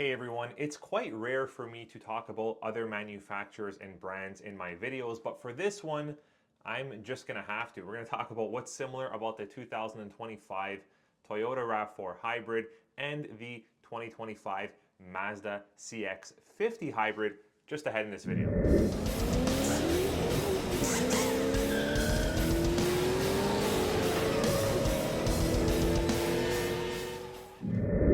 Hey everyone, it's quite rare for me to talk about other manufacturers and brands in my videos, but for this one, I'm just gonna have to. We're gonna talk about what's similar about the 2025 Toyota RAV4 Hybrid and the 2025 Mazda CX-50 Hybrid just ahead in this video.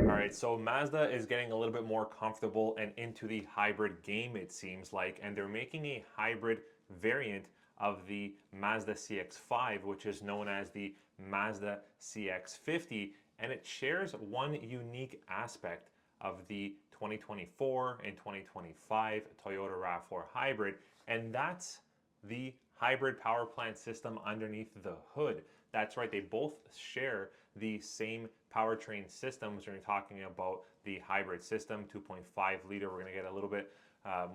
Alright, so Mazda is getting a little bit more comfortable and into the hybrid game, it seems like, and they're making a hybrid variant of the Mazda CX-5, which is known as the Mazda CX-50, and it shares one unique aspect of the 2024 and 2025 Toyota RAV4 Hybrid, and that's the hybrid power plant system underneath the hood. That's right, they both share the same powertrain systems when you're talking about the hybrid system, 2.5 liter. We're going to get a little bit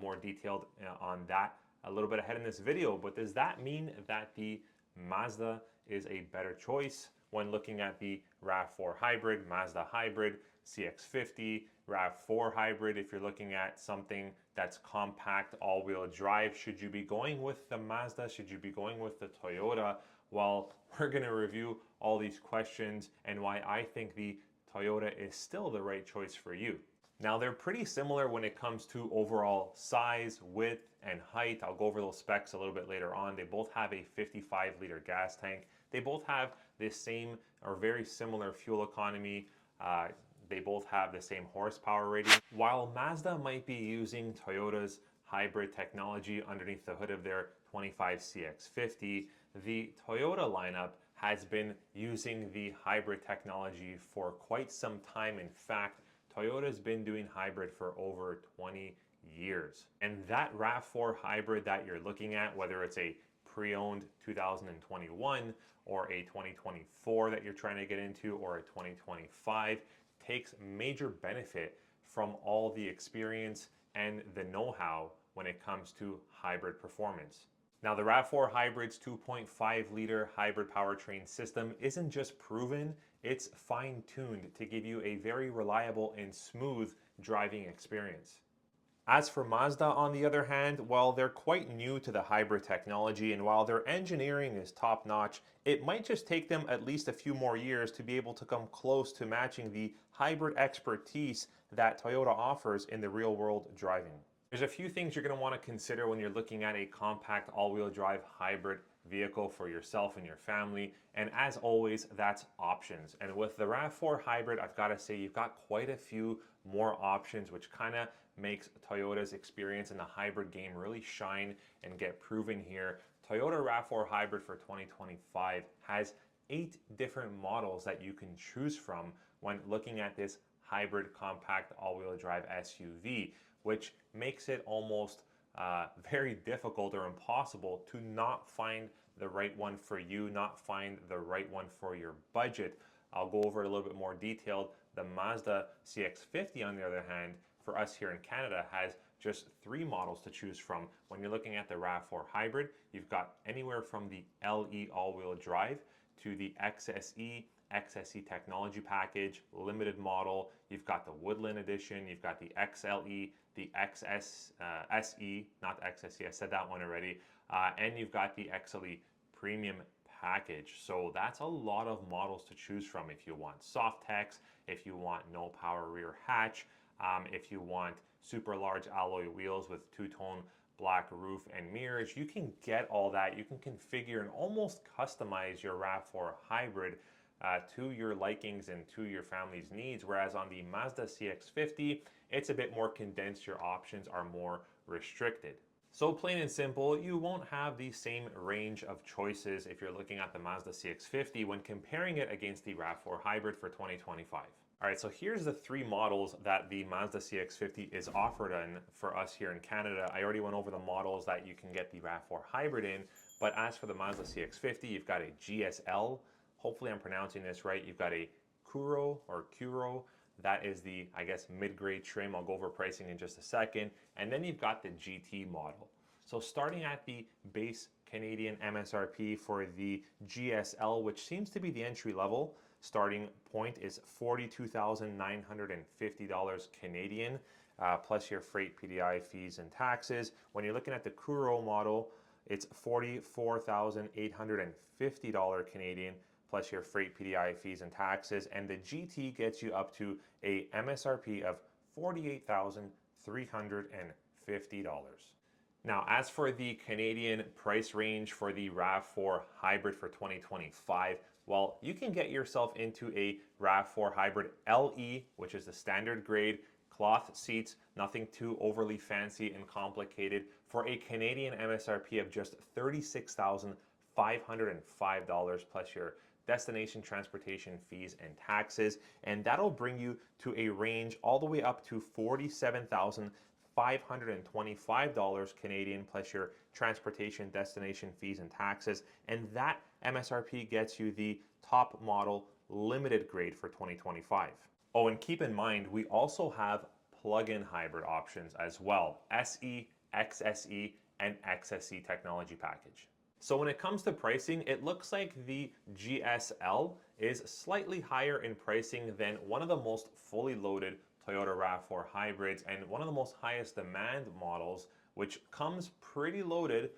more detailed on that a little bit ahead in this video. But does that mean that the Mazda is a better choice when looking at the RAV4 Hybrid, Mazda Hybrid, CX-50, RAV4 Hybrid? If you're looking at something that's compact, all-wheel drive, should you be going with the Mazda? Should you be going with the Toyota? Well, we're going to review all these questions and why I think the Toyota is still the right choice for you. Now, they're pretty similar when it comes to overall size, width, and height. I'll go over those specs a little bit later on. They both have a 55-liter gas tank. They both have the same or very similar fuel economy. They both have the same horsepower rating. While Mazda might be using Toyota's hybrid technology underneath the hood of their 25 CX-50, the Toyota lineup has been using the hybrid technology for quite some time. In fact, Toyota's been doing hybrid for over 20 years. And that RAV4 Hybrid that you're looking at, whether it's a pre-owned 2021 or a 2024 that you're trying to get into or a 2025, takes major benefit from all the experience and the know-how when it comes to hybrid performance. Now, the RAV4 Hybrid's 2.5 liter hybrid powertrain system isn't just proven, it's fine-tuned to give you a very reliable and smooth driving experience. As for Mazda, on the other hand, well, they're quite new to the hybrid technology, and while their engineering is top-notch, it might just take them at least a few more years to be able to come close to matching the hybrid expertise that Toyota offers in the real-world driving. There's a few things you're going to want to consider when you're looking at a compact all-wheel drive hybrid vehicle for yourself and your family, and as always, that's options. And with the RAV4 Hybrid, I've got to say you've got quite a few more options, which kind of makes Toyota's experience in the hybrid game really shine and get proven here. Toyota RAV4 Hybrid for 2025 has 8 different models that you can choose from when looking at this hybrid compact all-wheel drive SUV, which makes it almost very difficult or impossible to not find the right one for you, not find the right one for your budget. I'll go over it a little bit more detailed. The Mazda CX-50, on the other hand, for us here in Canada, has just 3 models to choose from. When you're looking at the RAV4 Hybrid, you've got anywhere from the LE all-wheel drive to the XSE technology package, limited model. You've got the Woodland edition, you've got the XLE, the SE, not the XSE, I said that one already, and you've got the XLE premium package. So that's a lot of models to choose from if you want soft text, if you want no power rear hatch, if you want super large alloy wheels with two-tone black roof and mirrors. You can get all that. You can configure and almost customize your RAV4 Hybrid to your likings and to your family's needs, whereas on the Mazda CX-50, it's a bit more condensed. Your options are more restricted. So plain and simple, you won't have the same range of choices if you're looking at the Mazda CX-50 when comparing it against the RAV4 Hybrid for 2025. All right, so here's the 3 models that the Mazda CX-50 is offered in for us here in Canada. I already went over the models that you can get the RAV4 Hybrid in, but as for the Mazda CX-50, you've got a GSL. Hopefully I'm pronouncing this right. You've got a Kuro or Kuro. That is the, I guess, mid-grade trim. I'll go over pricing in just a second. And then you've got the GT model. So starting at the base Canadian MSRP for the GSL, which seems to be the entry level, starting point is $42,950 Canadian, plus your freight, PDI, fees, and taxes. When you're looking at the Kuro model, it's $44,850 Canadian, plus your freight, PDI, fees, and taxes. And the GT gets you up to a MSRP of $48,350. Now, as for the Canadian price range for the RAV4 Hybrid for 2025, well, you can get yourself into a RAV4 Hybrid LE, which is the standard grade, cloth seats, nothing too overly fancy and complicated, for a Canadian MSRP of just $36,505 plus your destination transportation fees and taxes, and that'll bring you to a range all the way up to $47,525 Canadian plus your transportation, destination fees, and taxes. And that MSRP gets you the top model limited grade for 2025. Oh, and keep in mind, we also have plug-in hybrid options as well: SE, XSE, and XSE technology package. So when it comes to pricing, it looks like the GSL is slightly higher in pricing than one of the most fully loaded Toyota RAV4 hybrids and one of the most highest demand models, which comes pretty loaded,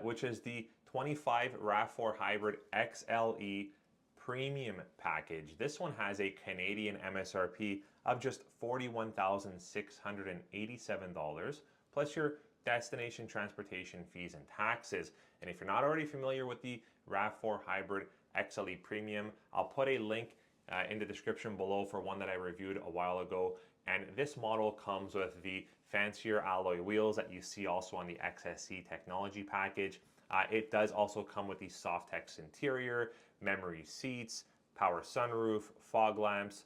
which is the 25 RAV4 Hybrid XLE Premium package. This one has a Canadian MSRP of just $41,687 plus your destination transportation fees and taxes. And if you're not already familiar with the RAV4 Hybrid XLE Premium, I'll put a link in the description below for one that I reviewed a while ago. And this model comes with the fancier alloy wheels that you see also on the XSE technology package. It does also come with the Softex interior, memory seats, power sunroof, fog lamps.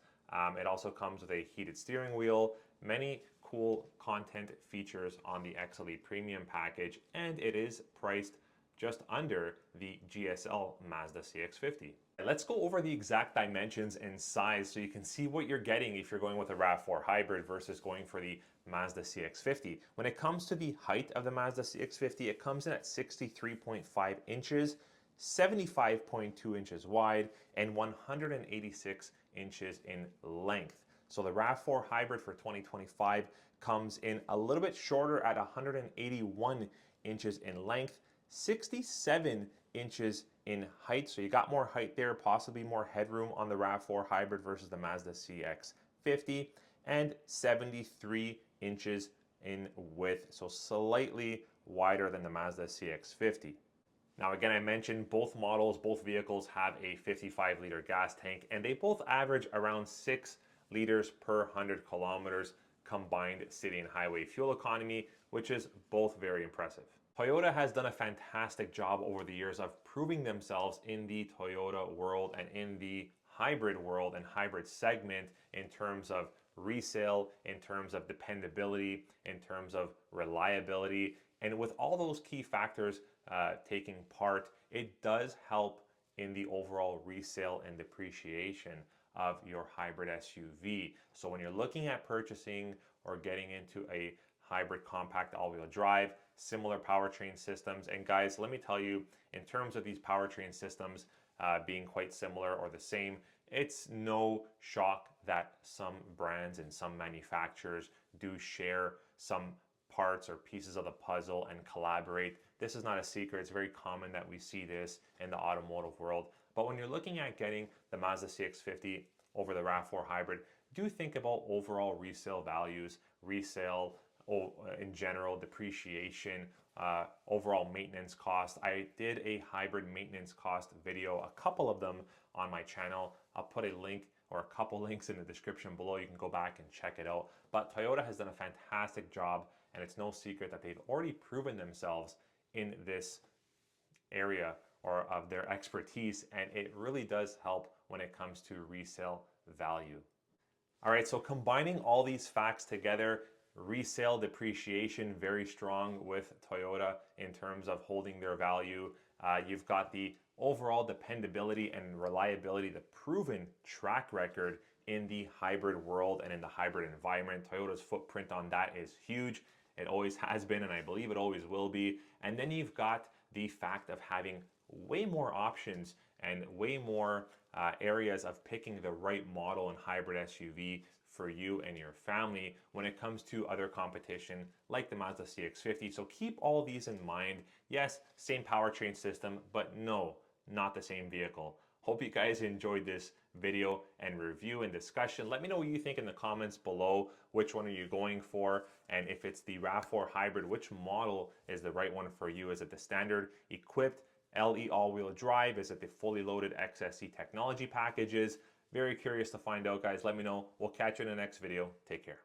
It also comes with a heated steering wheel, many cool content features on the XLE Premium package, and it is priced just under the GSL Mazda CX-50. Let's go over the exact dimensions and size so you can see what you're getting if you're going with a RAV4 Hybrid versus going for the Mazda CX-50. When it comes to the height of the Mazda CX-50, it comes in at 63.5 inches, 75.2 inches wide, and 186 inches in length. So the RAV4 Hybrid for 2025 comes in a little bit shorter at 181 inches in length, 67 inches in height. So you got more height there, possibly more headroom on the RAV4 Hybrid versus the Mazda CX-50, and 73 inches in width, so slightly wider than the Mazda CX-50. Now again, I mentioned both models, both vehicles have a 55-liter gas tank, and they both average around 6 liters per 100 kilometers combined city and highway fuel economy, which is both very impressive. Toyota has done a fantastic job over the years of proving themselves in the Toyota world and in the hybrid world and hybrid segment in terms of resale, in terms of dependability, in terms of reliability. And with all those key factors taking part, it does help in the overall resale and depreciation of your hybrid SUV. So when you're looking at purchasing or getting into a hybrid compact all-wheel drive, similar powertrain systems, and guys, let me tell you, in terms of these powertrain systems being quite similar or the same, it's no shock that some brands and some manufacturers do share some parts or pieces of the puzzle and collaborate. This is not a secret. It's very common that we see this in the automotive world. But when you're looking at getting the Mazda CX-50 over the RAV4 Hybrid, do think about overall resale values, resale in general, depreciation, overall maintenance cost. I did a hybrid maintenance cost video, a couple of them on my channel. I'll put a link or a couple links in the description below. You can go back and check it out. But Toyota has done a fantastic job, and it's no secret that they've already proven themselves in this area or of their expertise, and it really does help when it comes to resale value. All right, so combining all these facts together, resale depreciation very strong with Toyota in terms of holding their value. You've got the overall dependability and reliability, the proven track record in the hybrid world and in the hybrid environment. Toyota's footprint on that is huge. It always has been, and I believe it always will be. And then you've got the fact of having way more options and way more areas of picking the right model and hybrid SUV for you and your family when it comes to other competition like the Mazda CX-50. So keep all these in mind. Yes, same powertrain system, but no, not the same vehicle. Hope you guys enjoyed this video and review and discussion. Let me know what you think in the comments below. Which one are you going for? And if it's the RAV4 Hybrid, which model is the right one for you? Is it the standard equipped LE all-wheel drive? Is it the fully loaded XSE technology packages? Very curious to find out, guys. Let me know. We'll catch you in the next video. Take care.